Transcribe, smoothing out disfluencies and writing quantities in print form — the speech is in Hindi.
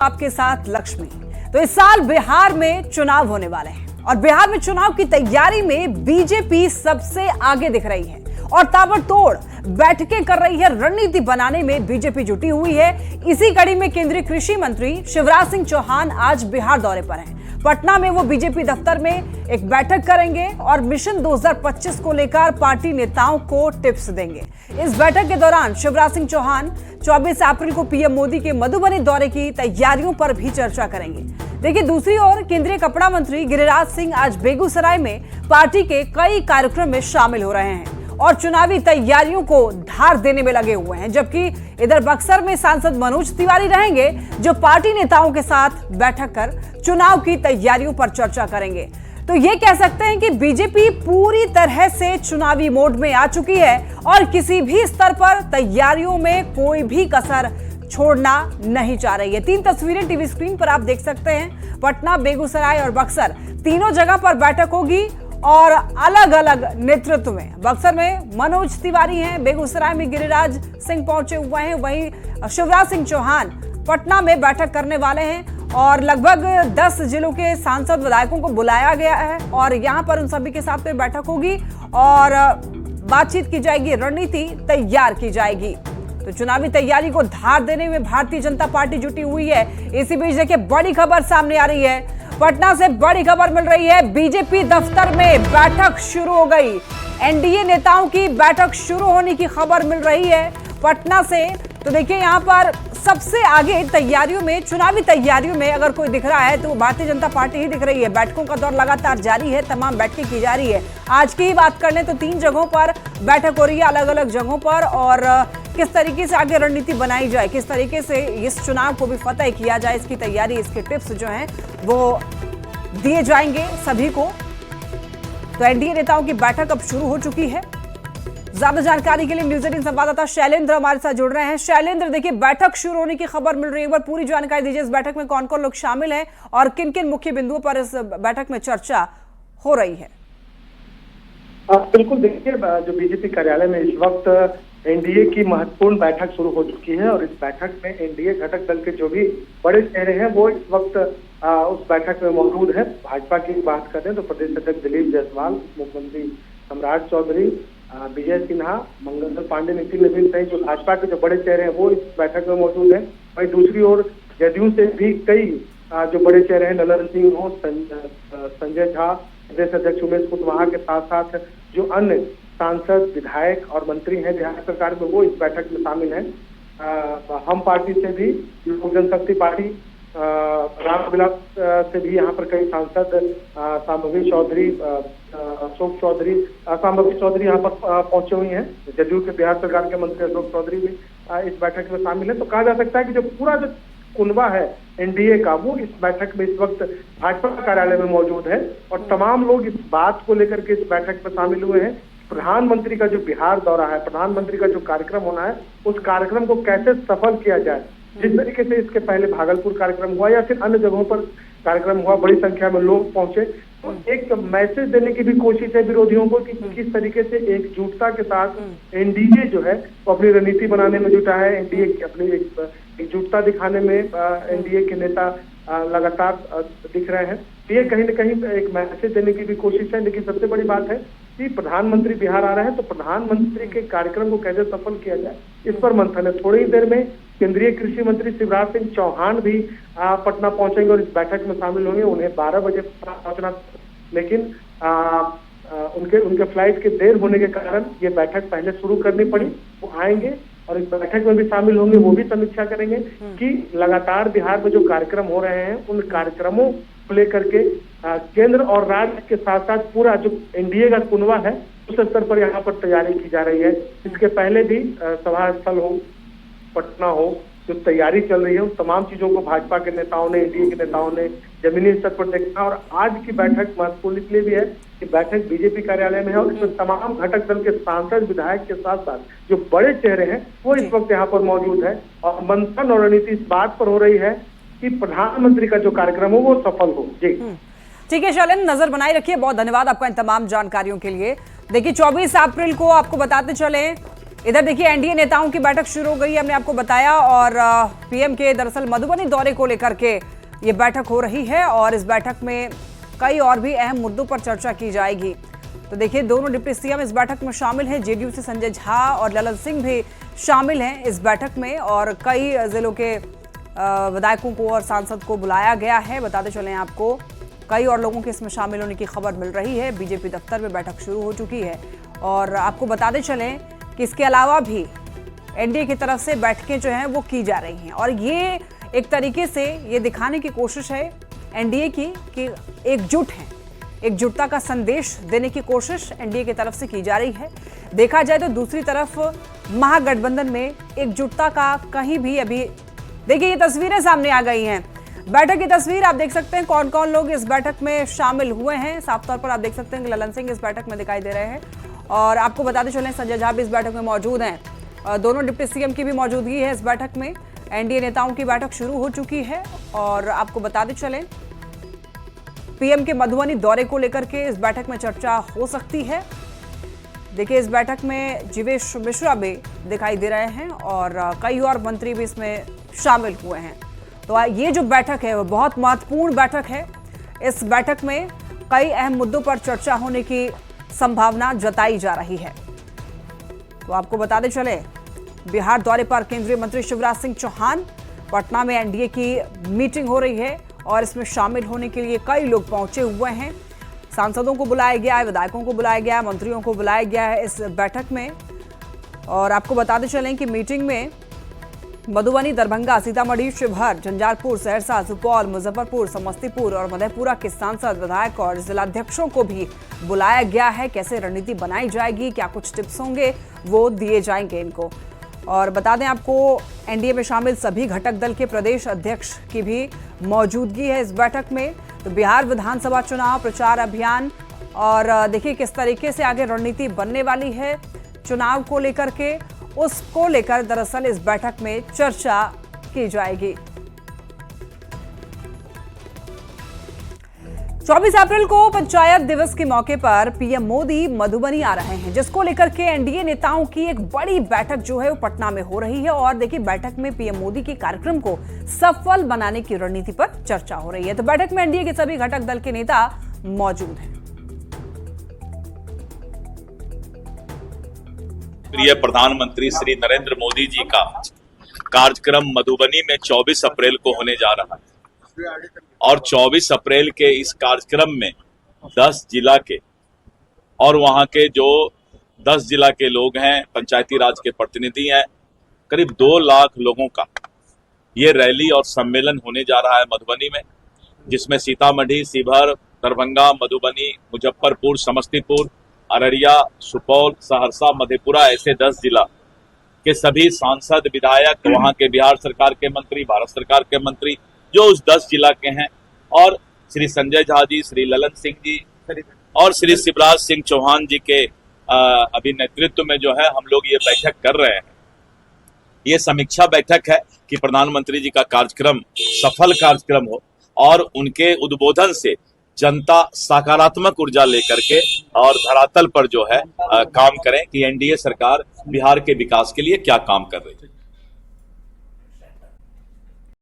आपके साथ लक्ष्मी। तो इस साल बिहार में चुनाव होने वाले हैं और बिहार में चुनाव की तैयारी में बीजेपी सबसे आगे दिख रही है और ताबड़तोड़ बैठकें कर रही है। रणनीति बनाने में बीजेपी जुटी हुई है। इसी कड़ी में केंद्रीय कृषि मंत्री शिवराज सिंह चौहान आज बिहार दौरे पर हैं। पटना में वो बीजेपी दफ्तर में एक बैठक करेंगे और मिशन 2025 को लेकर पार्टी नेताओं को टिप्स देंगे। इस बैठक के दौरान शिवराज सिंह चौहान 24 अप्रैल को पीएम मोदी के मधुबनी दौरे की तैयारियों पर भी चर्चा करेंगे। देखिए, दूसरी ओर केंद्रीय कपड़ा मंत्री गिरिराज सिंह आज बेगूसराय में पार्टी के कई कार्यक्रम में शामिल हो रहे हैं और चुनावी तैयारियों को धार देने में लगे हुए हैं। जबकि इधर बक्सर में सांसद मनोज तिवारी रहेंगे, जो पार्टी नेताओं के साथ बैठक कर चुनाव की तैयारियों पर चर्चा करेंगे। तो ये कह सकते हैं कि बीजेपी पूरी तरह से चुनावी मोड में आ चुकी है और किसी भी स्तर पर तैयारियों में कोई भी कसर छोड़ना नहीं चाह रही है। 3 तस्वीरें टीवी स्क्रीन पर आप देख सकते हैं। पटना, बेगूसराय और बक्सर तीनों जगह पर बैठक होगी और अलग अलग नेतृत्व में। बक्सर में मनोज तिवारी हैं, बेगूसराय में गिरिराज सिंह पहुंचे हुए हैं, वहीं शिवराज सिंह चौहान पटना में बैठक करने वाले हैं और लगभग 10 जिलों के सांसद विधायकों को बुलाया गया है और यहां पर उन सभी के साथ में बैठक होगी और बातचीत की जाएगी, रणनीति तैयार की जाएगी। तो चुनावी तैयारी को धार देने में भारतीय जनता पार्टी जुटी हुई है। इसी बीच देखिए, बड़ी खबर सामने आ रही है। पटना से बड़ी खबर मिल रही है। बीजेपी दफ्तर में बैठक शुरू हो गई। एनडीए नेताओं की बैठक शुरू होने की खबर मिल रही है पटना से। तो देखिए, यहां पर सबसे आगे तैयारियों में, चुनावी तैयारियों में अगर कोई दिख रहा है तो वो भारतीय जनता पार्टी ही दिख रही है। बैठकों का दौर लगातार जारी है, तमाम बैठकें की जा रही है। आज की ही बात कर लें तो 3 जगहों पर बैठक हो रही है, अलग अलग जगहों पर। और किस तरीके से आगे रणनीति बनाई जाए, किस तरीके से इस चुनाव को भी फतेह किया जाए, इसकी तैयारी, इसके टिप्स जो हैं वो दिए जाएंगे सभी को। तो एनडीए नेताओं की बैठक अब शुरू हो चुकी है। ज्यादा जानकारी के लिए न्यूज 18 संवाददाता शैलेंद्र हमारे साथ जुड़ रहे हैं। शैलेंद्र, देखिए, बैठक शुरू होने की खबर मिल रही है, एक बार पूरी जानकारी दीजिए। इस बैठक में कौन कौन लोग शामिल हैं और किन किन मुख्य बिंदुओं पर इस बैठक में चर्चा हो रही है? बिल्कुल, देखिए, जो बीजेपी कार्यालय में इस वक्त एनडीए की महत्वपूर्ण बैठक शुरू हो चुकी है और इस बैठक में एनडीए घटक दल के जो भी बड़े चेहरे हैं वो इस वक्त उस बैठक में मौजूद है। भाजपा की बात करें तो प्रदेश अध्यक्ष दिलीप जायसवाल, मुख्यमंत्री सम्राट चौधरी, विजय सिन्हा, मंगल पांडे, नितिन नवीन सहित जो भाजपा के जो बड़े चेहरे हैं वो इस बैठक में मौजूद है। वहीं दूसरी ओर जदयू से भी कई जो बड़े चेहरे हैं, ललन सिंह हो, संजय झा, प्रदेश अध्यक्ष उमेश कुशवाहा के साथ साथ जो अन्य सांसद, विधायक और मंत्री हैं बिहार सरकार में, वो इस बैठक में शामिल हैं। हम पार्टी से भी, लोक जनशक्ति पार्टी, रामविलास से भी यहाँ पर कई सांसद, शांभवी चौधरी, अशोक चौधरी, शांभवी चौधरी यहाँ पर पहुंचे हुए हैं। जदयू के बिहार सरकार के मंत्री अशोक चौधरी भी इस बैठक में शामिल है। तो कहा जा सकता है कि जो पूरा जो कुनबा है एनडीए का, वो इस बैठक में इस वक्त भाजपा कार्यालय में मौजूद है और तमाम लोग इस बात को लेकर के इस बैठक में शामिल हुए हैं। प्रधानमंत्री का जो बिहार दौरा है, प्रधानमंत्री का जो कार्यक्रम होना है, उस कार्यक्रम को कैसे सफल किया जाए। जिस तरीके से इसके पहले भागलपुर कार्यक्रम हुआ या फिर अन्य जगहों पर कार्यक्रम हुआ, बड़ी संख्या में लोग पहुंचे, तो एक मैसेज देने की भी कोशिश है विरोधियों को कि किस तरीके से एकजुटता के साथ एनडीए जो है वो अपनी रणनीति बनाने में जुटा है। एनडीए की अपनी एकजुटता दिखाने में एनडीए के नेता लगातार दिख रहे हैं। ये कहीं न कहीं एक मैसेज देने की भी कोशिश है। लेकिन सबसे बड़ी बात है कि प्रधानमंत्री बिहार आ रहे हैं, तो प्रधानमंत्री के कार्यक्रम को कैसे सफल किया जाए, इस पर मंथन है। थोड़ी ही देर में केंद्रीय कृषि मंत्री शिवराज सिंह चौहान भी पटना पहुंचेंगे और इस बैठक में शामिल होंगे। उन्हें 12 बजे पहुंचना, लेकिन उनके फ्लाइट के देर होने के कारण ये बैठक पहले शुरू करनी पड़ी। वो आएंगे और इस बैठक में भी शामिल होंगे, वो भी समीक्षा करेंगे कि लगातार बिहार में जो कार्यक्रम हो रहे हैं उन कार्यक्रमों को लेकर के केंद्र और राज्य के साथ साथ पूरा जो एनडीए का कुनबा है उस स्तर पर यहाँ पर तैयारी की जा रही है। इसके पहले भी सभा स्थल हो, पटना हो, जो तैयारी चल रही है, उन तमाम चीजों को भाजपा के नेताओं ने, एनडीए के नेताओं ने जमीनी स्तर पर देखा। और आज की बैठक महत्वपूर्ण इसलिए भी है कि बैठक बीजेपी कार्यालय में है और इसमें तमाम घटक दल के सांसद, विधायक के साथ साथ जो बड़े चेहरे हैं वो इस वक्त यहाँ पर मौजूद है और मंथन और रणनीति इस बात पर हो रही है कि प्रधानमंत्री का जो कार्यक्रम हो वो सफल हो। जी ठीक है शैलेंद्र, नजर बनाए रखिए। बहुत धन्यवाद आपका इन तमाम जानकारियों के लिए। देखिए, 24 अप्रैल को आपको बताते चले इधर देखिए एनडीए नेताओं की बैठक शुरू हो गई, हमने आपको बताया। और पीएम के दरअसल मधुबनी दौरे को लेकर के ये बैठक हो रही है और इस बैठक में कई और भी अहम मुद्दों पर चर्चा की जाएगी। तो देखिए दोनों डिप्टी सीएम इस बैठक में शामिल हैं। जेडीयू से संजय झा और ललन सिंह भी शामिल हैं इस बैठक में और कई जिलों के विधायकों को और सांसद को बुलाया गया है। बताते चलें आपको, कई और लोगों के इसमें शामिल होने की खबर मिल रही है। बीजेपी दफ्तर में बैठक शुरू हो चुकी है और आपको बताते चलें कि इसके अलावा भी एनडीए की तरफ से बैठकें जो हैं वो की जा रही हैं और ये एक तरीके से ये दिखाने की कोशिश है एनडीए की कि एकजुट हैं। एकजुटता का संदेश देने की कोशिश एनडीए की तरफ से की जा रही है। देखा जाए तो दूसरी तरफ महागठबंधन में एकजुटता का कहीं भी अभी देखिए ये तस्वीरें सामने आ गई हैं। बैठक की तस्वीर आप देख सकते हैं कौन कौन लोग इस बैठक में शामिल हुए हैं। साफ तौर पर आप देख सकते हैं कि ललन सिंह इस बैठक में दिखाई दे रहे हैं और आपको बताते चलें संजय झा भी इस बैठक में मौजूद हैं। दोनों डिप्टी सीएम की भी मौजूदगी है इस बैठक में। एनडीए नेताओं की बैठक शुरू हो चुकी है और आपको बताते चलें पीएम के मधुबनी दौरे को लेकर के इस बैठक में चर्चा हो सकती है। देखिए इस बैठक में जीवेश मिश्रा भी दिखाई दे रहे हैं और कई और मंत्री भी इसमें शामिल हुए हैं। तो ये जो बैठक है वो बहुत महत्वपूर्ण बैठक है। इस बैठक में कई अहम मुद्दों पर चर्चा होने की संभावना जताई जा रही है। तो आपको बताते चले बिहार दौरे पर केंद्रीय मंत्री शिवराज सिंह चौहान, पटना में एनडीए की मीटिंग हो रही है और इसमें शामिल होने के लिए कई लोग पहुंचे हुए हैं। सांसदों को बुलाया गया है, विधायकों को बुलाया गया है, मंत्रियों को बुलाया गया है इस बैठक में। और आपको बताते चलें कि मीटिंग में मधुबनी, दरभंगा, सीतामढ़ी, शिवहर, झंझारपुर, सहरसा, सुपौल, मुजफ्फरपुर, समस्तीपुर और मधेपुरा के सांसद, विधायक और जिलाध्यक्षों को भी बुलाया गया है। कैसे रणनीति बनाई जाएगी, क्या कुछ टिप्स होंगे, वो दिए जाएंगे इनको। और बता दें आपको एनडीए में शामिल सभी घटक दल के प्रदेश अध्यक्ष की भी मौजूदगी है इस बैठक में। तो बिहार विधानसभा चुनाव प्रचार अभियान और देखिए किस तरीके से आगे रणनीति बनने वाली है चुनाव को लेकर के, उसको लेकर दरअसल इस बैठक में चर्चा की जाएगी। 24 अप्रैल को पंचायत दिवस के मौके पर पीएम मोदी मधुबनी आ रहे हैं, जिसको लेकर के एनडीए नेताओं की एक बड़ी बैठक जो है वो पटना में हो रही है। और देखिए बैठक में पीएम मोदी के कार्यक्रम को सफल बनाने की रणनीति पर चर्चा हो रही है। तो बैठक में एनडीए के सभी घटक दल के नेता मौजूद हैं। प्रिय प्रधानमंत्री श्री नरेंद्र मोदी जी का कार्यक्रम मधुबनी में 24 अप्रैल को होने जा रहा है और 24 अप्रैल के इस कार्यक्रम में 10 जिला के और वहां के जो 10 जिला के लोग हैं, पंचायती राज के प्रतिनिधि हैं, करीब 2 लाख लोगों का ये रैली और सम्मेलन होने जा रहा है मधुबनी में, जिसमें सीतामढ़ी, शिवहर, दरभंगा, मधुबनी, मुजफ्फरपुर, समस्तीपुर, अररिया, सुपौल, सहरसा, मधेपुरा ऐसे 10 जिला के सभी सांसद, विधायक, वहां के बिहार सरकार के मंत्री, भारत सरकार के मंत्री जो उस 10 जिला के हैं, और श्री संजय झा जी, श्री ललन सिंह जी और श्री शिवराज सिंह चौहान जी के अभी नेतृत्व में जो है हम लोग ये बैठक कर रहे हैं। ये समीक्षा बैठक है कि प्रधानमंत्री जी का कार्यक्रम सफल कार्यक्रम हो और उनके उद्बोधन से जनता सकारात्मक ऊर्जा लेकर के और धरातल पर जो है काम करें कि एनडीए सरकार बिहार के विकास के लिए क्या काम कर रही है।